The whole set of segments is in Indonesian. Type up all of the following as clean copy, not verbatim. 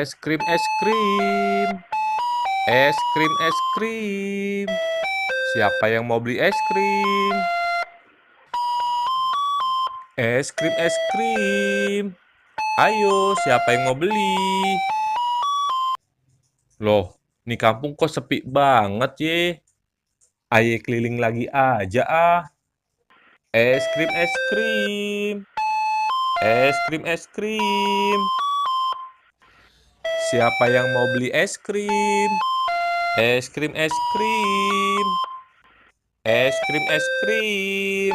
Es krim, es krim. Es krim, es krim. Siapa yang mau beli es krim? Es krim, es krim. Ayo, siapa yang mau beli? Loh, nih kampung kok sepi banget ye. Ayo keliling lagi aja ah. Es krim, es krim. Es krim, es krim. Siapa yang mau beli es krim? Es krim, es krim. Es krim, es krim.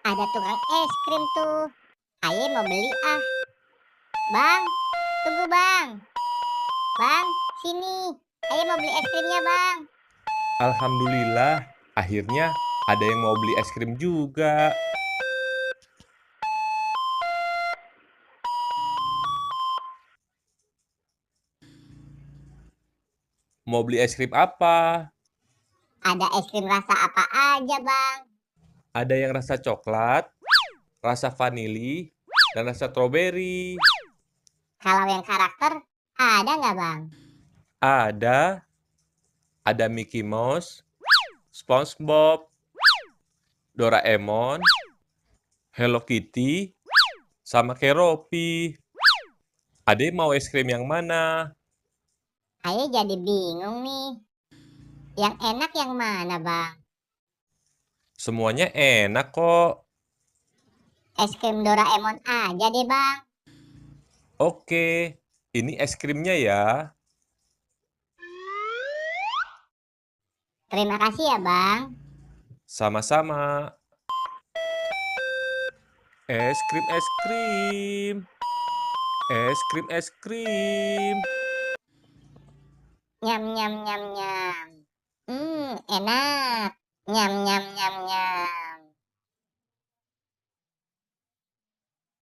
Ada tukang es krim tuh. Ayo mau beli ah. Bang, tunggu bang. Bang, sini. Ayo mau beli es krimnya bang. Alhamdulillah, akhirnya ada yang mau beli es krim juga. Mau beli es krim apa? Ada es krim rasa apa aja bang? Ada yang rasa coklat, rasa vanili, dan rasa stroberi. Kalau yang karakter, ada nggak bang? Ada Mickey Mouse, SpongeBob, Doraemon, Hello Kitty, sama Keropi. Ade mau es krim yang mana? Ayo jadi bingung nih. Yang enak yang mana bang? Semuanya enak kok. Es krim Doraemon aja deh bang. Oke, ini es krimnya ya. Terima kasih ya bang. Sama-sama. Es krim, es krim. Es krim, es krim. Nyam nyam nyam nyam. Enak. Nyam nyam nyam nyam.